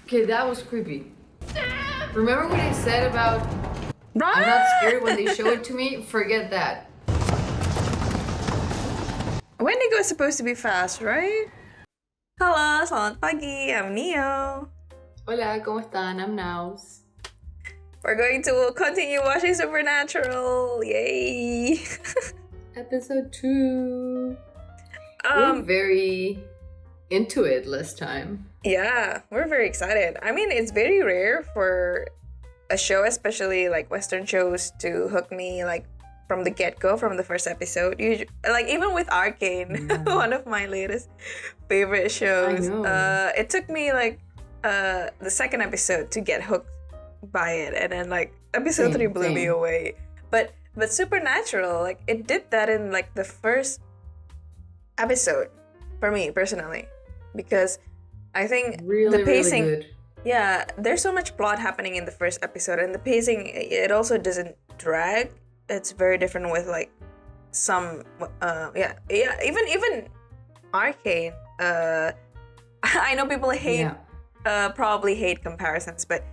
Okay, that was creepy. Remember what I said about Run! I'm not scared when they show it to me? Forget that. Wendigo is supposed to be fast, right? Halo, selamat pagi. I'm Neo. Hola, ¿cómo están? I'm Naus. We're going to continue watching Supernatural. Yay! Episode 2. We're very into it last time. Yeah, we're very excited. I mean, it's very rare for a show, especially like Western shows, to hook me like from the get-go, from the first episode. Like even with Arcane, one of my latest favorite shows, I know. it took me like the second episode to get hooked by it, and then like episode 3 blew me away. But Supernatural, like it did that in like the first episode for me personally, because I think Really, the pacing, really good. yeah, there's so much plot happening in the first episode, and the pacing, it also doesn't drag. It's very different with like some even Arcane. I know people hate probably hate comparisons, but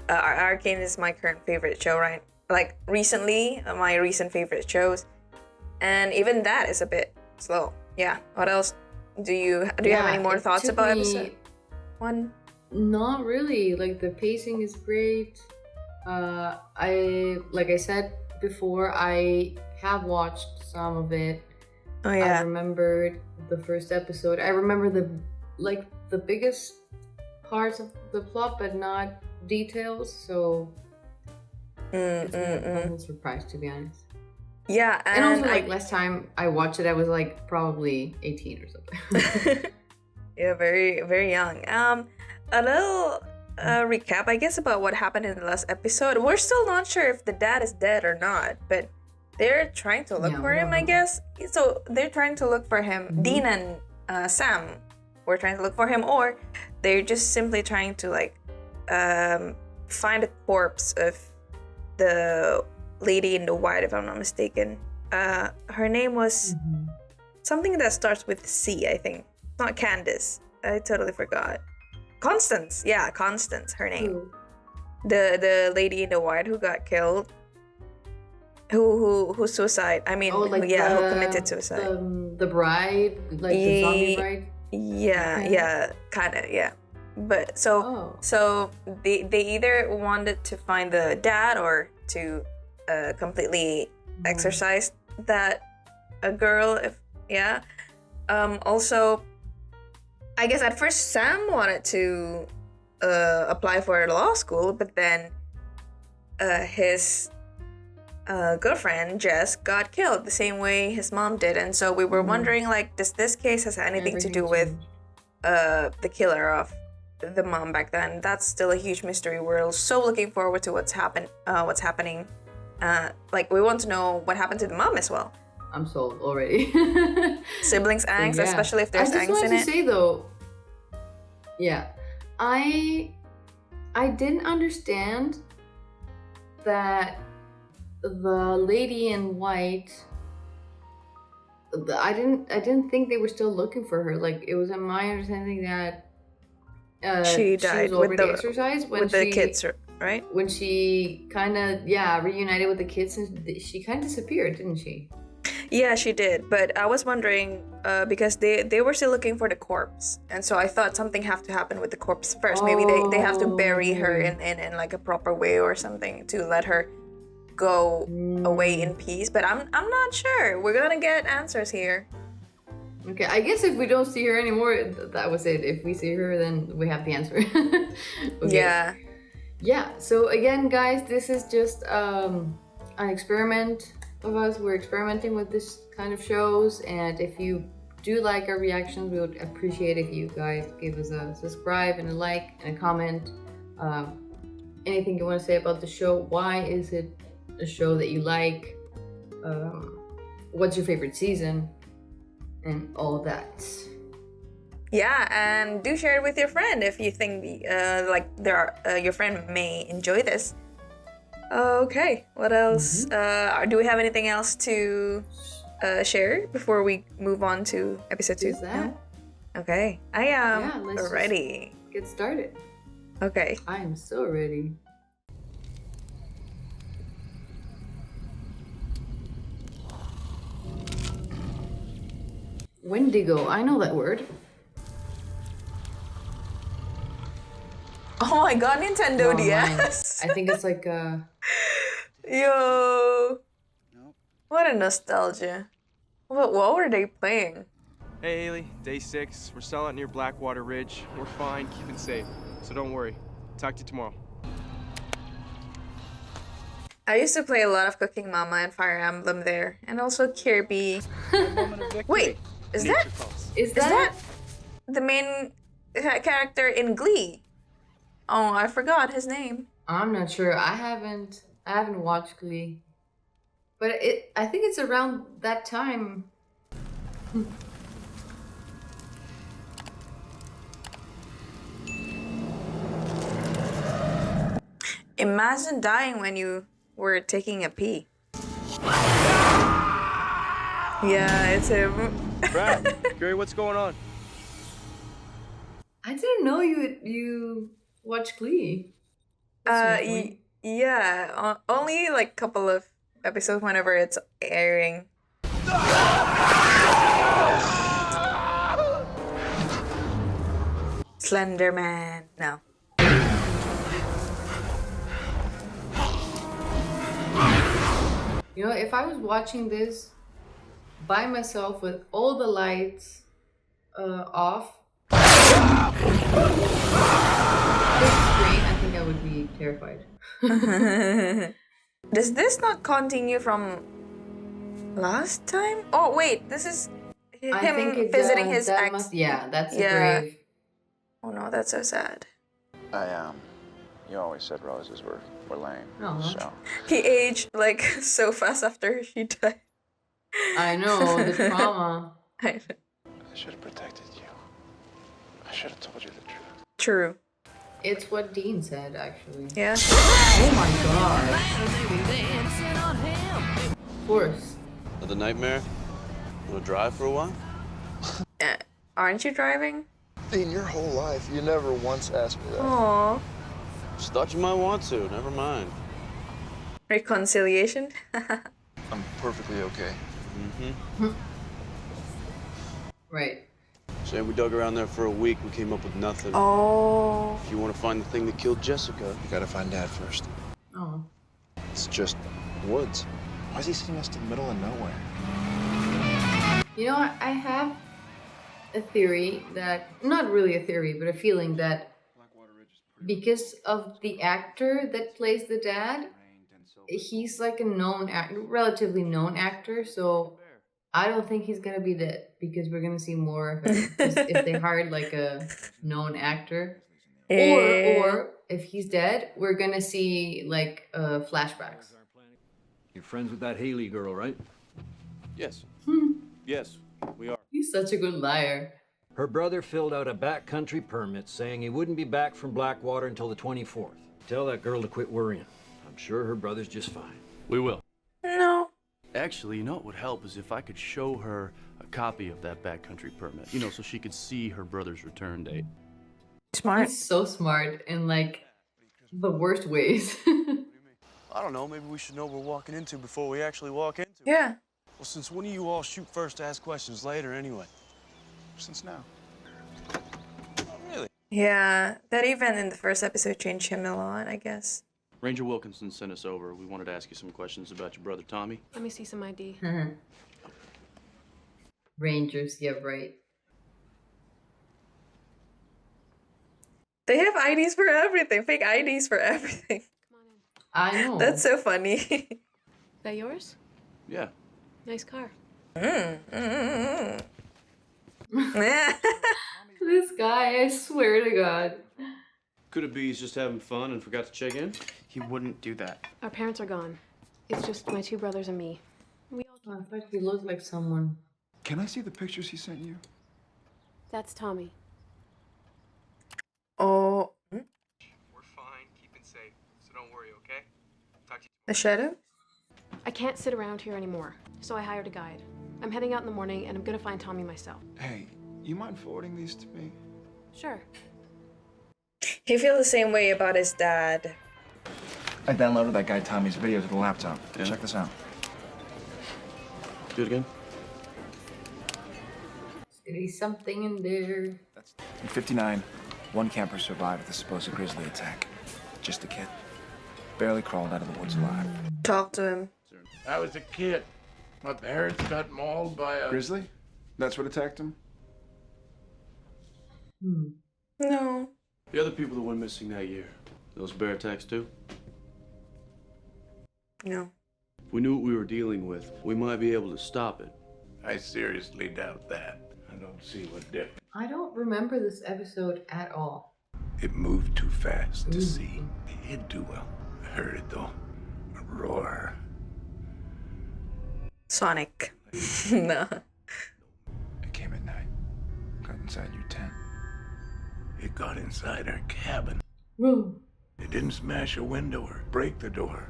Arcane is my current favorite show, right? Like recently, my recent favorite shows, and even that is a bit slow. Yeah. What else? Do you have any more thoughts about episode 1? Not really. Like the pacing is great. Like I said before, I have watched some of it. Oh yeah. I remembered the first episode. I remember the biggest parts of the plot, but not details. So it's a pleasant surprise, to be honest. Yeah, and also like last time I watched it, I was like probably 18 or something. Yeah, very very young. A little recap, I guess, about what happened in the last episode. We're still not sure if the dad is dead or not, but they're trying to look for him, I guess. So they're trying to look for him. Mm-hmm. Dean and Sam were trying to look for him, or they're just simply trying to like find a corpse of the lady in the white, if I'm not mistaken. Her name was something that starts with C, I think. Not Candace. I totally forgot. Constance. Yeah, Constance, her name. Ooh. The lady in the white who got killed. Who suicide. I mean, who committed suicide. The bride, like the zombie bride. Yeah, kind of, yeah. But so they either wanted to find the dad or to completely exorcise that girl. Also, I guess at first Sam wanted to apply for law school, but then his girlfriend Jess got killed the same way his mom did, and so we were wondering, like, does this case has anything to do with the killer of the mom back then? That's still a huge mystery. We're so looking forward to what's happening. Like, we want to know what happened to the mom as well. I'm sold already. Siblings angst, especially if there's angst in it. I just wanted to say though, I didn't understand that the lady in white. I didn't think they were still looking for her. Like, it was my understanding that she died was with the exercise when with the kids, right? When she kind of reunited with the kids, and she kind of disappeared, didn't she? Yeah, she did. But I was wondering because they were still looking for the corpse, and so I thought something have to happen with the corpse first. Maybe they have to bury her in like a proper way or something to let her go away in peace. But I'm not sure. We're gonna get answers here. Okay, I guess if we don't see her anymore, that was it. If we see her, then we have the answer. Okay. Yeah, so again, guys, this is just an experiment of us. We're experimenting with this kind of shows, and if you do like our reactions, we would appreciate if you guys give us a subscribe and a like and a comment. Anything you want to say about the show? Why is it a show that you like? What's your favorite season? And all of that. Yeah, and do share it with your friend if you think your friend may enjoy this. Okay, what else? Do we have anything else to share before we move on to episode 2? Is that? No? Okay, I am ready. Get started. Okay. I am so ready. Wendigo, I know that word. Oh my god, Nintendo Wrong DS. line. I think it's like Yo. What a nostalgia. What were they playing? Hey Haley, day 6. We're still out near Blackwater Ridge. We're fine, keeping safe. So don't worry. Talk to you tomorrow. I used to play a lot of Cooking Mama and Fire Emblem there, and also Kirby. Wait, is that the main character in Glee? Oh, I forgot his name. I'm not sure. I haven't watched Glee. But I think it's around that time. Imagine dying when you were taking a pee. Yeah, it's him. Brad, Gary, what's going on? I didn't know you watched Glee. Yeah, only like a couple of episodes whenever it's airing. Slender Man. No. You know, if I was watching this by myself with all the lights off, big screen, I think I would be terrified. Does this not continue from last time? Oh wait, this is him visiting his ex. That's the grave. Oh no, that's so sad. You always said roses were lame. So he aged like so fast after she died. I know, the trauma. I should have protected you. I should have told you the truth. True. It's what Dean said, actually. Yeah. Oh my god. Of course. Another nightmare? Wanna drive for a while? Aren't you driving? In your whole life, you never once asked me that. Aww. Just thought you might want to, never mind. Reconciliation? I'm perfectly okay. Mm-hmm. Right. Say we dug around there for a week, we came up with nothing. Oh. If you want to find the thing that killed Jessica, You gotta find Dad first. Oh. It's just woods. Why is he sending us to the middle of nowhere? You know, I have a theory that, not really a theory, but a feeling that because of the actor that plays the dad, he's like a relatively known actor, so I don't think he's gonna be dead because we're gonna see more of him if they hired like a known actor, or if he's dead, we're gonna see like flashbacks. You're friends with that Haley girl, right? yes. Yes, we are. He's such a good liar. Her brother filled out a backcountry permit saying he wouldn't be back from Blackwater until the 24th. Tell that girl to quit worrying. I'm sure her brother's just fine. We will. No. Actually, you know what would help is if I could show her a copy of that backcountry permit, you know, so she could see her brother's return date. Smart. He's so smart in like the worst ways. I don't know, maybe we should know what we're walking into before we actually walk into it. Yeah. Well, since when do you all shoot first to ask questions later anyway? Since now. Oh, really? Yeah. That event in the first episode changed him a lot, I guess. Ranger Wilkinson sent us over. We wanted to ask you some questions about your brother Tommy. Let me see some ID. Rangers, yeah, right. They have IDs for everything. Fake IDs for everything. I know. That's so funny. That yours? Yeah. Nice car. This guy, I swear to God. Could it be he's just having fun and forgot to check in? He wouldn't do that. Our parents are gone. It's just my two brothers and me. We all... Oh, I thought he looked like someone. Can I see the pictures he sent you? That's Tommy. Oh. We're fine, keeping safe, so don't worry, okay? Talk to you. The shadow? I can't sit around here anymore, so I hired a guide. I'm heading out in the morning, and I'm gonna find Tommy myself. Hey, you mind forwarding these to me? Sure. He feels the same way about his dad. I downloaded that guy Tommy's video to the laptop. Yeah. Check this out. Do it again. There's gonna be something in there. In 59, one camper survived the supposed grizzly attack. Just a kid. Barely crawled out of the woods alive. Talk to him. I was a kid. My parents got mauled by a... Grizzly? That's what attacked him? No. The other people that went missing that year, those bear attacks too? No. If we knew what we were dealing with, we might be able to stop it. I seriously doubt that. I don't see what difference. I don't remember this episode at all. It moved too fast to see. It'd do well. I heard it though. A roar. Sonic. No. It came at night. Got inside your tent. It got inside our cabin. Woo. It didn't smash a window or break the door.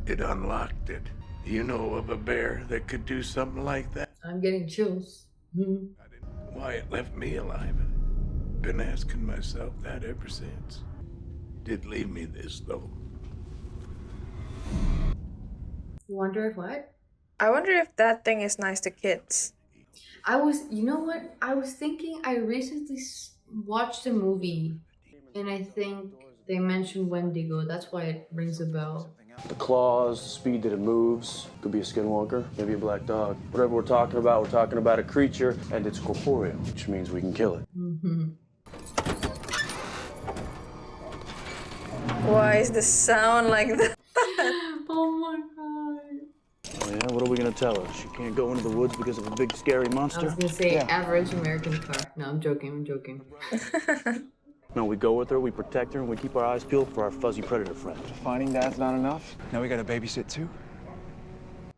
It unlocked it. You know of a bear that could do something like that? I'm getting chills. Why it left me alive. Been asking myself that ever since. Did leave me this though. You wonder if what? I wonder if that thing is nice to kids. You know what? I was thinking I recently watched a movie and I think they mentioned Wendigo. That's why it rings a bell. The claws, the speed that it moves, could be a skinwalker, maybe a black dog. Whatever we're talking about a creature, and it's corporeal, which means we can kill it. Why is the sound like that? Oh my god. Oh yeah, what are we gonna tell her? She can't go into the woods because of a big scary I monster? was gonna say average American car. No, I'm joking. No, we go with her, we protect her, and we keep our eyes peeled for our fuzzy predator friend. Finding Dad's not enough. Now we gotta babysit too?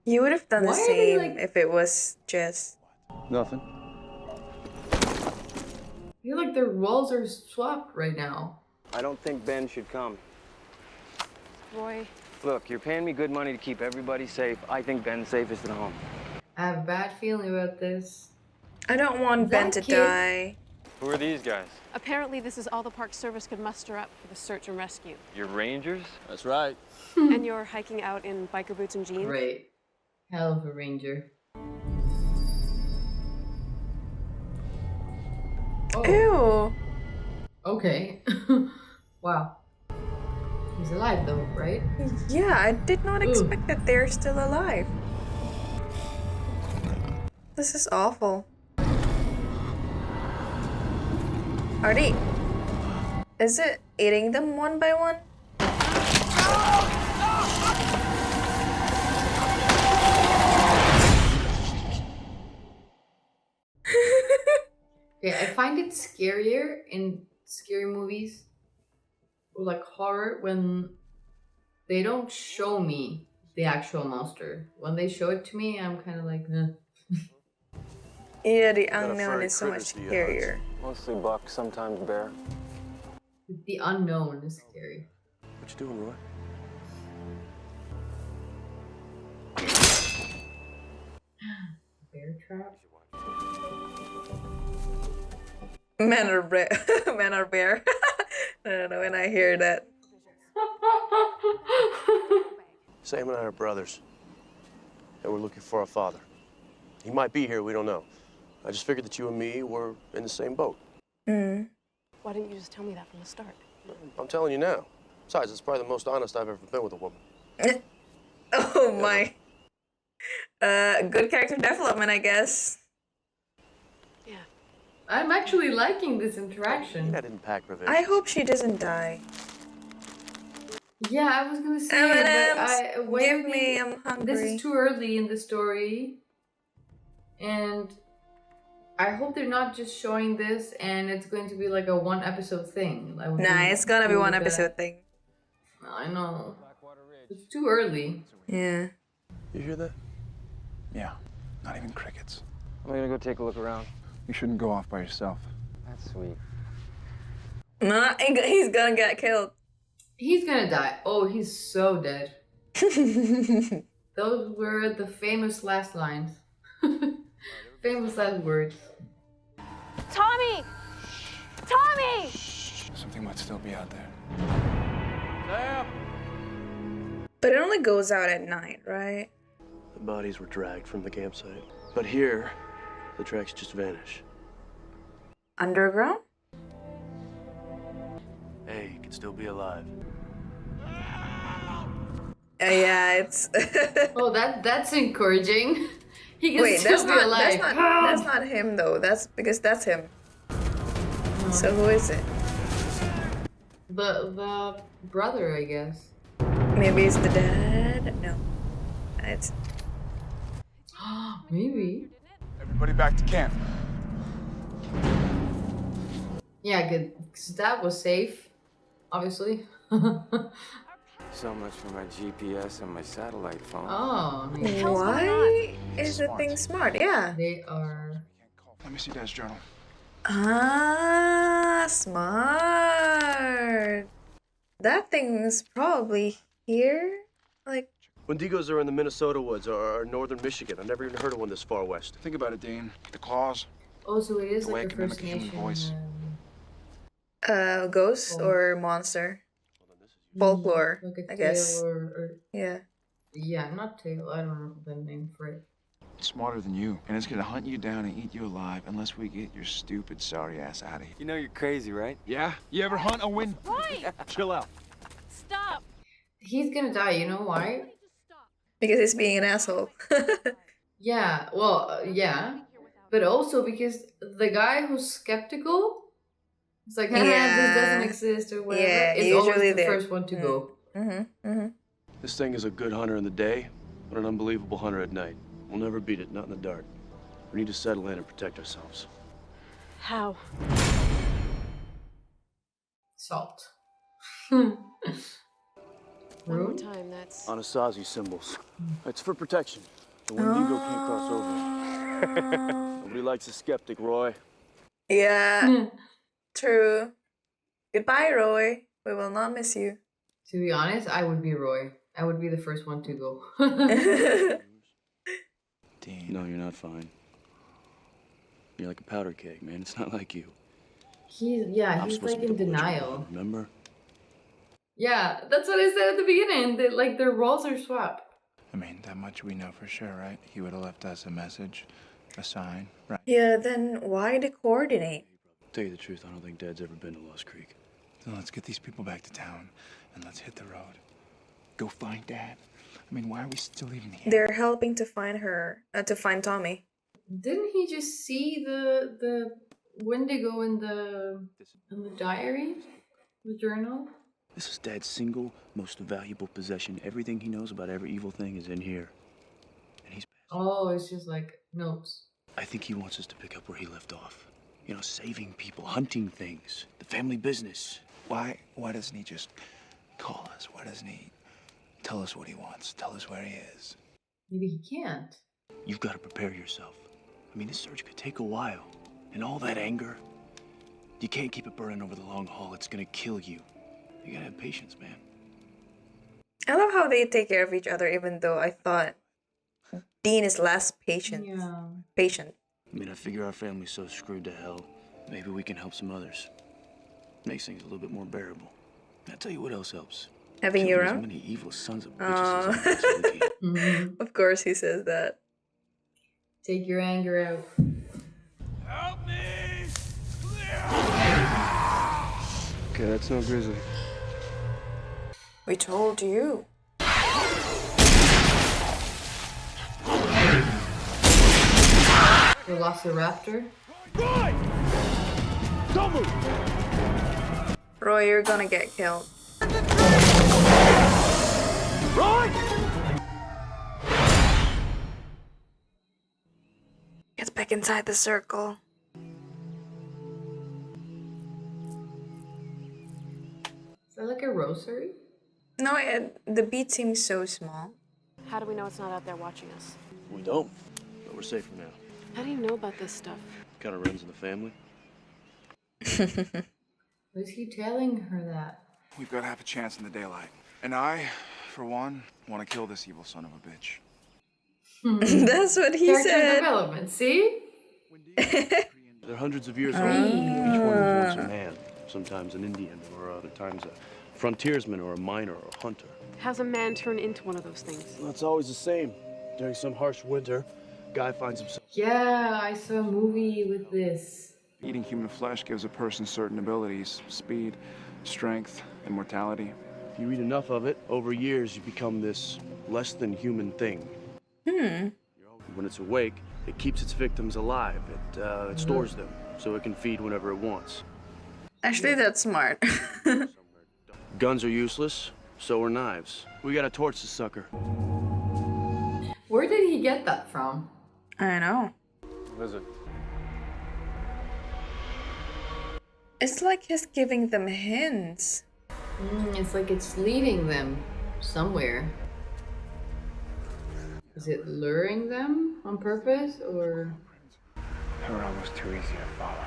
You would have done the Why are they, same like- if it was Jess. Nothing. I feel like their roles are swapped right now. I don't think Ben should come. Roy, Look, you're paying me good money to keep everybody safe. I think Ben's safest at home. I have a bad feeling about this. I don't want Ben to That kid- die. Who are these guys? apparently this is all the Park Service could muster up for the search and rescue. Your rangers? That's right. And you're hiking out in biker boots and jeans? Great. Hell of a ranger. Ew. Okay. Wow. He's alive though, right? Yeah, I did not expect that they're still alive. This is awful. Are they... Is it eating them one by one? Yeah, I find it scarier in scary movies or like horror when they don't show me the actual monster. When they show it to me, I'm kind of like, eh. Yeah, the Got a unknown furry is so much critters to the odds. scarier. Mostly buck, sometimes bear. The unknown is scary. What you doing, Roy? Bear trap? Men are bear. Men are bear. I don't know when I hear that. Sam and I are brothers. And we're looking for our father. He might be here, we don't know. I just figured that you and me were in the same boat. Mm. Why didn't you just tell me that from the start? I'm telling you now. Besides, it's probably the most honest I've ever been with a woman. Oh my. Good character development, I guess. Yeah. I'm actually liking this interaction. That didn't pack revenge. I hope she doesn't die. Yeah, I was gonna say, M&Ms, but when give they- me, I'm hungry. This is too early in the story, and I hope they're not just showing this and it's going to be like a one episode thing. That would Nah, be it's gonna be really one bad. episode thing. I know. It's too early. Yeah. You hear that? Yeah, not even crickets. I'm gonna go take a look around. You shouldn't go off by yourself. That's sweet. Nah, he's gonna get killed. He's gonna die. Oh, he's so dead. Those were the famous last lines. Famous last words. Tommy! Tommy! Something Something might still be out there. But it only goes out at night, right? The bodies were dragged from the campsite. But here, the tracks just vanish. Underground? Hey, he could still be alive. Yeah, it's. Oh, that's encouraging. He can Wait, still be alive. that's not him though. That's because that's him. So who is it? The brother, I guess. Maybe it's the dad. No, it's. Maybe. Everybody back to camp. Yeah, good. 'Cause that was safe, obviously. So much for my GPS and my satellite phone. Oh, nice. Why is the thing smart? Yeah. They are. Let me see Dad's journal. Ah, smart. That thing's probably here. Like. Wendigos are in the Minnesota woods or northern Michigan. I've never even heard of one this far west. Think about it, Dean. The claws. Oh, so it is The way like it a can First mimic a human Nation. voice. Ghost or monster? Folklore, Like a I guess. tail or Yeah. yeah, not tail. I don't know the name for it. It's smarter than you, and it's gonna hunt you down and eat you alive unless we get your stupid, sorry ass out of here. You know you're crazy, right? Yeah? You ever hunt a wind? Right. Chill out. Stop. He's gonna die. You know why? Because he's being an asshole. Yeah. Well, yeah, but also because the guy who's skeptical. It's like, this doesn't exist or whatever. Yeah, is usually always the they're- first one to go. This thing is a good hunter in the day, but an unbelievable hunter at night. We'll never beat it, not in the dark. We need to settle in and protect ourselves. How? Salt. One more Room? time, that's... Anasazi symbols. It's for protection. The Wendigo can't cross over. Nobody likes a skeptic, Roy. Yeah. True. Goodbye, Roy. We will not miss you. To be honest, I would be Roy. I would be the first one to go. Dean. No, you're not fine. You're like a powder keg, man. It's not like you. He's I'm he's supposed like to be in the voice of denial. God, remember? Yeah, that's what I said at the beginning. That like their roles are swapped. I mean, that much we know for sure, right? He would have left us a message, a sign, right? Yeah, then why the coordinate? Tell you the truth, I don't think Dad's ever been to Lost Creek. So let's get these people back to town, and let's hit the road. Go find Dad. I mean, why are we still even here? They're helping to find her, to find Tommy. Didn't he just see the Wendigo in the diary, the journal? This is Dad's single most valuable possession. Everything he knows about every evil thing is in here. And he's... Oh, it's just like notes. I think he wants us to pick up where he left off. You know, saving people, hunting things, the family business. Why doesn't he just call us? Why doesn't he tell us what he wants? Tell us where he is? Maybe he can't. You've got to prepare yourself. I mean, this search could take a while. And all that anger, you can't keep it burning over the long haul. It's gonna kill you. You gotta have patience, man. I love how they take care of each other, even though I thought Dean is less patient. Yeah. Patient. I mean, I figure our family's so screwed to hell. Maybe we can help some others. Makes things a little bit more bearable. And I'll tell you what else helps. Having you Killing as around? many evil sons of bitches as I possibly can. Mm-hmm. Of course he says that. Take your anger out. Help me! Okay, that's no grizzly. We told you. Velociraptor. Roy! Don't move! Roy, you're gonna get killed. Roy! Get back inside the circle. Is that like a rosary? No, the beat seems so small. How do we know it's not out there watching us? We don't, but we're safe for now. How do you know about this stuff? Kind of runs in the family. Was he telling her that? We've got to have a chance in the daylight. And I, for one, want to kill this evil son of a bitch. That's what he Character said. development, see? They're hundreds of years old. Each one was once a man. Sometimes an Indian, or other times a frontiersman, or a miner, or a hunter. How's a man turn into one of those things? Well, it's always the same. During some harsh winter, guy finds himself... Yeah, I saw a movie with this. Eating human flesh gives a person certain abilities, speed, strength, immortality. If you eat enough of it, over years you become this less than human thing. When it's awake, it keeps its victims alive. It stores them, so it can feed whenever it wants. Actually, that's smart. Guns are useless, so are knives. We gotta torch the sucker. Where did he get that from? I know. What is it? It's like he's giving them hints. It's like it's leading them somewhere. Is it luring them on purpose, or? They were almost too easy to follow.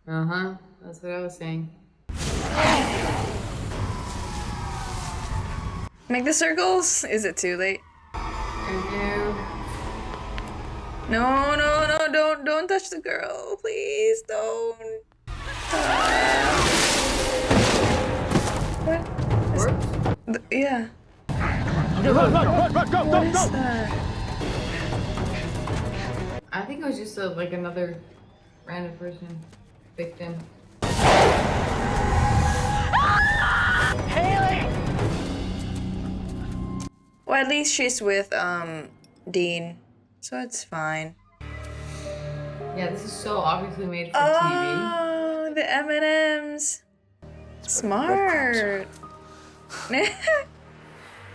Uh-huh, that's what I was saying. Make the circles? Is it too late? No, don't touch the girl. Please don't. What? Yeah. Run, go, what is that? I think it was just like another random person victim. Haley! Well, at least she's with Dean, so it's fine. Yeah, this is so obviously made for TV. TV. Oh, the M&Ms. Smart.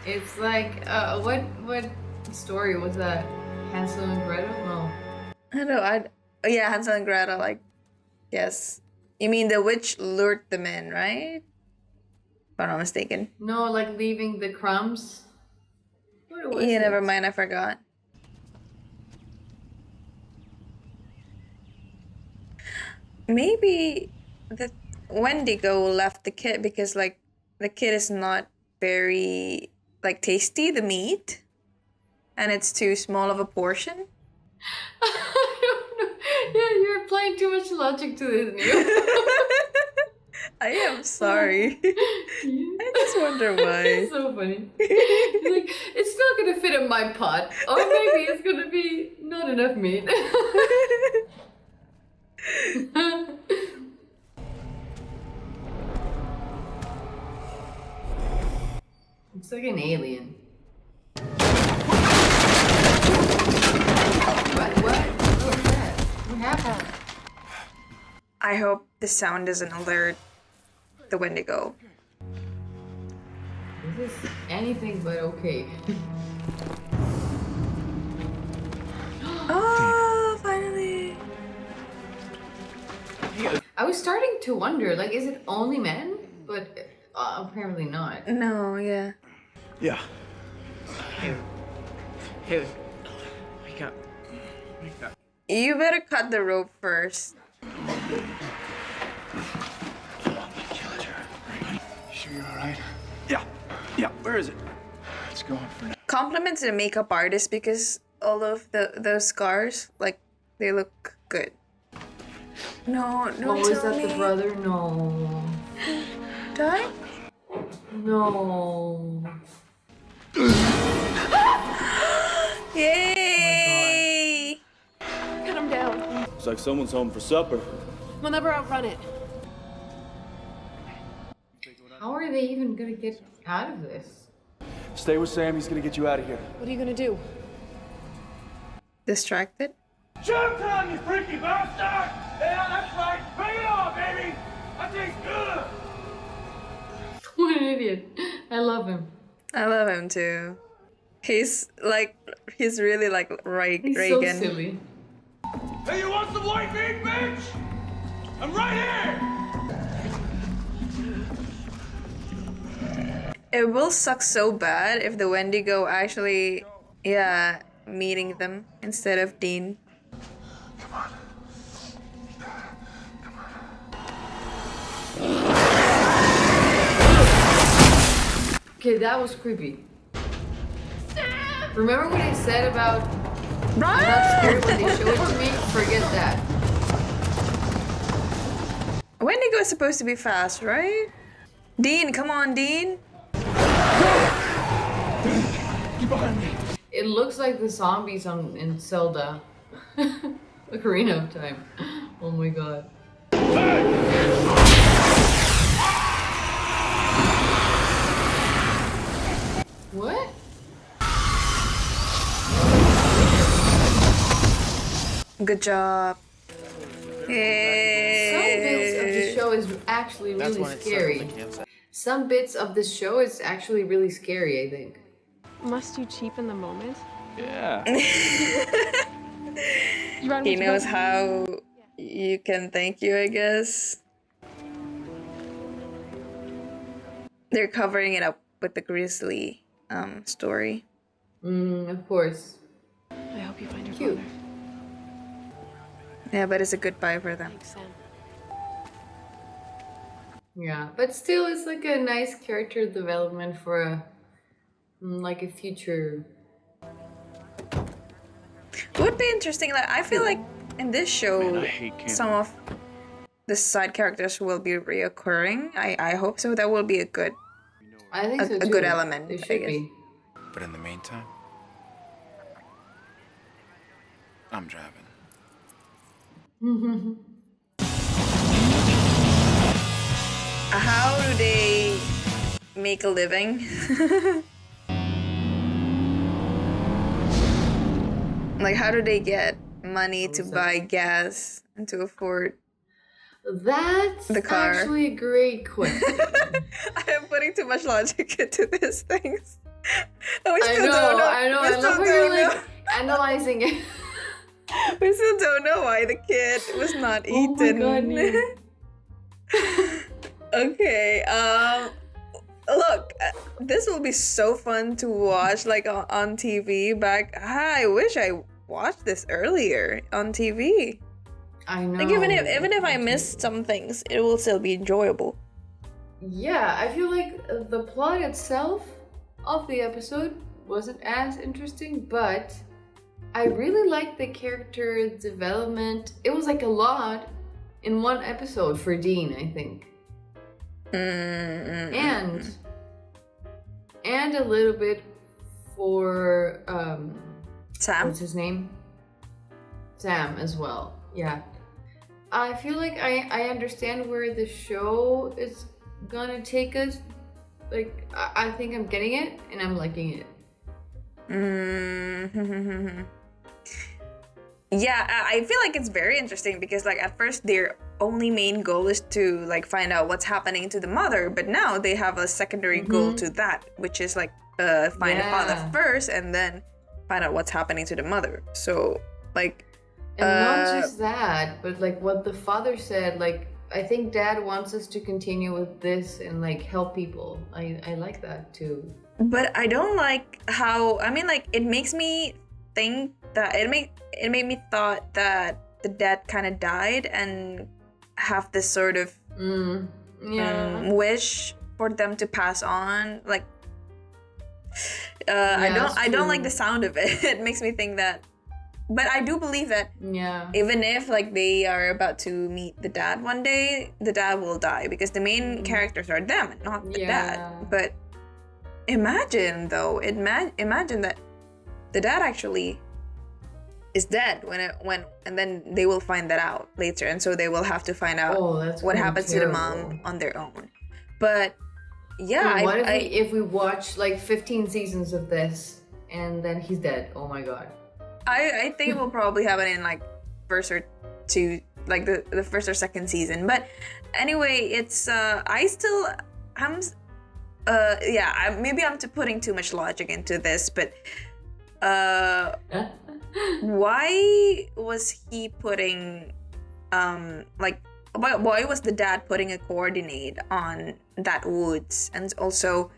It's like what story was that? Hansel and Gretel? No. I know. Yeah, Hansel and Gretel. Like, yes. You mean the witch lured them in, right? If I'm not mistaken. No, like leaving the crumbs. What was Yeah, it? never mind. I forgot. Maybe the Wendigo left the kid because like the kid is not very like tasty, the meat, and it's too small of a portion. I don't know. Yeah, you're applying too much logic to this, Neil. I am sorry. I just wonder why. It's so funny. Like, it's not gonna fit in my pot. Or maybe it's gonna be not enough meat. It's like an alien. What was that? What happened? I hope the sound doesn't alert the Wendigo. This is anything but okay. Oh, finally! I was starting to wonder, like, is it only men? But apparently not. No, yeah. Yeah. Haley. Wake up. Wake up. You better cut the rope first. Sure you're alright? Yeah, where is it? Let's go on for now. Compliment to the makeup artist because all of those scars, like, they look good. No, Oh, is that the brother? No. Die? No. Yay! Cut him down. Looks like someone's home for supper. We'll never outrun it. How are they even gonna get out of this? Stay with Sam, he's gonna get you out of here. What are you gonna do? Distracted? Showtime, you freaky bastard! Yeah, that's right. Bring it on, baby. That tastes good. What an idiot. I love him. I love him too. He's really like He's Reagan. so silly. Hey, you want some white meat, bitch? I'm right here. It will suck so bad if the Wendigo actually, meeting them instead of Dean. Come on. Okay, that was creepy. Remember what I said about I'm not scared when they show it to me? Forget that. Wendigo is supposed to be fast, right? Dean, come on, Dean. Get behind me. It looks like the zombies in Zelda. Ocarina of Time. Oh my god. What? Good job. Hey. Some bits of the show is actually really scary. Some bits of the show is actually really scary, I think. Must you cheapen the moment? Yeah. He knows how you can thank you, I guess. They're covering it up with the Grizzly story. Of course. I hope you find your Cute. father. Yeah, but it's a goodbye for them. Thanks, Sam. Yeah, but still, it's like a nice character development for a future. It would be interesting. Like I feel like in this show, Man, I hate camping. some of the side characters will be reoccurring. I hope so. That will be a good I think so a too. good element. It I should guess. be. But in the meantime, I'm driving. How do they make a living? Like, how do they get money to buy gas and to afford That's the car? actually a great question. I am putting too much logic into these things. And we I still know. don't know. I We love still how you're don't know. like analyzing it. We still don't know why the kid was not Oh my eaten. God, Nina. Okay. Look, this will be so fun to watch, like on TV. I wish I watched this earlier on TV. I know. Like even if I missed some things, it will still be enjoyable. Yeah, I feel like the plot itself of the episode wasn't as interesting, but I really liked the character development. It was like a lot in one episode for Dean, I think. And a little bit for Sam. What's his name? Sam as well. Yeah. I feel like I understand where the show is gonna take us. Like I think I'm getting it and I'm liking it. Yeah, I feel like it's very interesting because like at first their only main goal is to like find out what's happening to the mother, but now they have a secondary goal to that, which is like find the father first and then find out what's happening to the mother. So like And not just that, but like what the father said, like I think dad wants us to continue with this and like help people. I like that too. But I don't like how, I mean, like, it makes me think that, it made me thought that the dad kind of died and have this sort of wish for them to pass on. Like, I don't like the sound of it. It makes me think that, but I do believe that even if like they are about to meet the dad one day, the dad will die because the main characters are them and not the dad. But imagine though, imagine that the dad actually is dead and then they will find that out later, and so they will have to find out what happens to the mom on their own. But yeah, what if we watch like 15 seasons of this and then he's dead? Oh my god. I think it will probably happen in like first or two, like the first or second season. But anyway, it's maybe I'm putting too much logic into this, but why was he putting why was the dad putting a coordinate on that woods? And also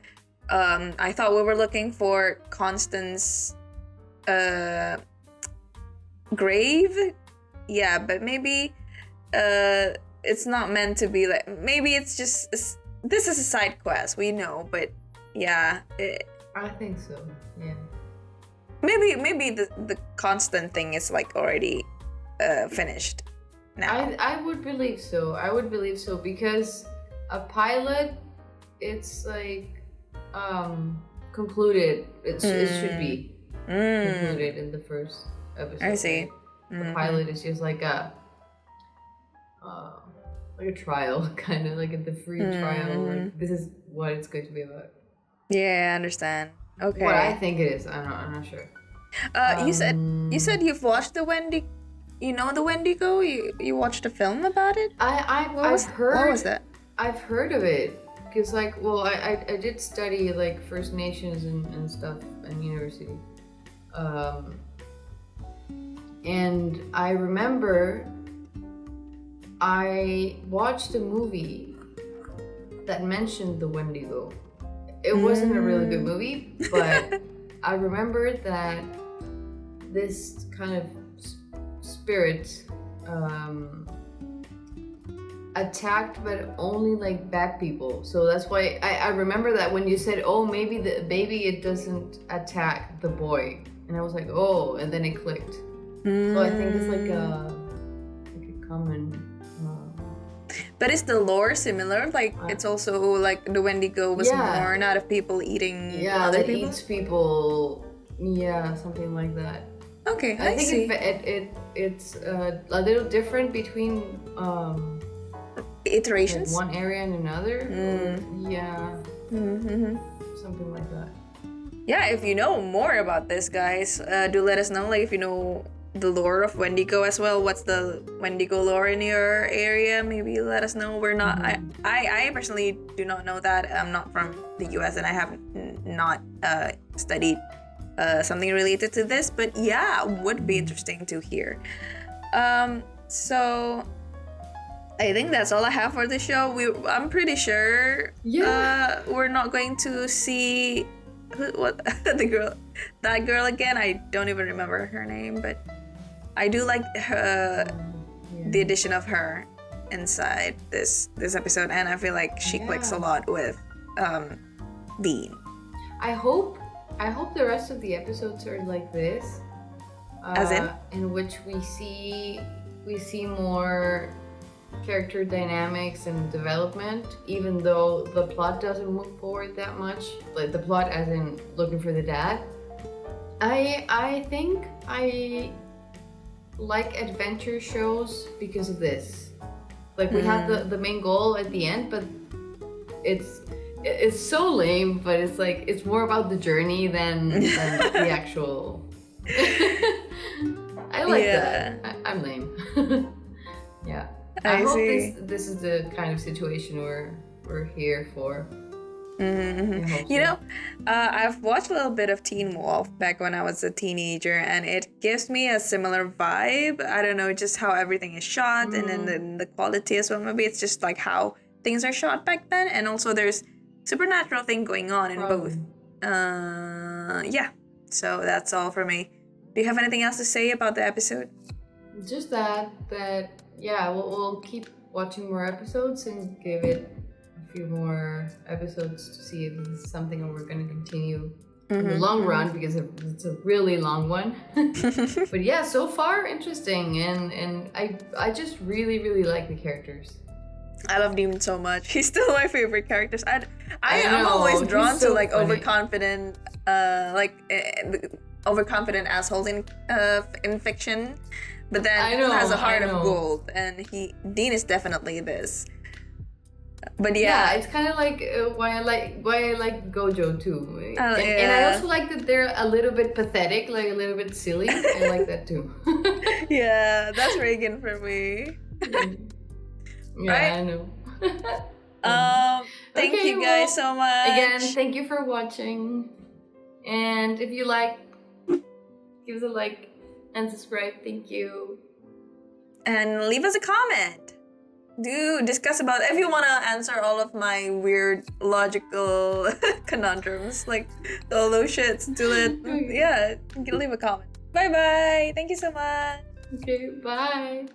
I thought we were looking for Constance grave, yeah, but maybe it's not meant to be like, maybe it's just this is a side quest, we know, but yeah, I think so, yeah. Maybe the constant thing is like already finished. now. I would believe so. I would believe so because a pilot, it's like concluded. It should be concluded in the first episode. I see. The pilot is just like a trial, kind of like the free trial. Like, this is what it's going to be about. Yeah, I understand. Okay. What I think it is, I'm not sure. You said you've watched the Wendigo. You know the Wendigo? You watched a film about it? I've heard. What was that? I've heard of it because, like, well, I did study like First Nations and stuff in university, and I remember I watched a movie that mentioned the Wendigo. It wasn't a really good movie, but I remember that this kind of spirit attacked, but only like bad people. So that's why I remember that when you said, oh, maybe it doesn't attack the boy. And I was like, oh, and then it clicked. So I think it's like a common... But is the lore similar? Like, it's also like the Wendigo was born out of people eating other that people? eats people. Yeah, something like that. Okay, I think it's a little different between iterations, like one area and another. Something like that. Yeah, if you know more about this, guys, do let us know. Like, if you know the lore of Wendigo as well, what's the Wendigo lore in your area? Maybe let us know. We're not. I personally do not know that. I'm not from the U.S. and I have not studied something related to this, but yeah, would be interesting to hear. So I think that's all I have for the show. I'm pretty sure we're not going to see that girl again. I don't even remember her name, but I do like the addition of her inside this episode, and I feel like she clicks a lot with Dean. I hope the rest of the episodes are like this. As in which we see more character dynamics and development, even though the plot doesn't move forward that much. Like the plot as in looking for the dad. I think I like adventure shows because of this. Like we have the main goal at the end, but it's so lame, but it's like it's more about the journey than the actual. I like that. I'm lame. Yeah. I hope this is the kind of situation we're here for. You know, I've watched a little bit of Teen Wolf back when I was a teenager, and it gives me a similar vibe. I don't know, just how everything is shot, and then the quality as well. Maybe it's just like how things are shot back then, and also there's supernatural thing going on in both. Yeah. So that's all for me. Do you have anything else to say about the episode? Just that yeah, we'll keep watching more episodes and give it a few more episodes to see if this is something that we're going to continue in the long run, because it's a really long one. But yeah, so far interesting, and I just really like the characters. I love Demon so much. He's still my favorite characters. I'm always drawn to like overconfident overconfident assholes in fiction, but then has a heart of gold, and Dean is definitely this. But yeah, it's kind of like why I like Gojo too, and I also like that they're a little bit pathetic, like a little bit silly. I like that too. Yeah, that's Reagan for me. Yeah, right? I know. Thank you guys so much. Again, thank you for watching, and if you like, give us a like and subscribe. Thank you. And leave us a comment. Do discuss about if you want to answer all of my weird logical conundrums, like all those shits. Do it. Yeah, leave a comment. Bye bye. Thank you so much. Okay, bye.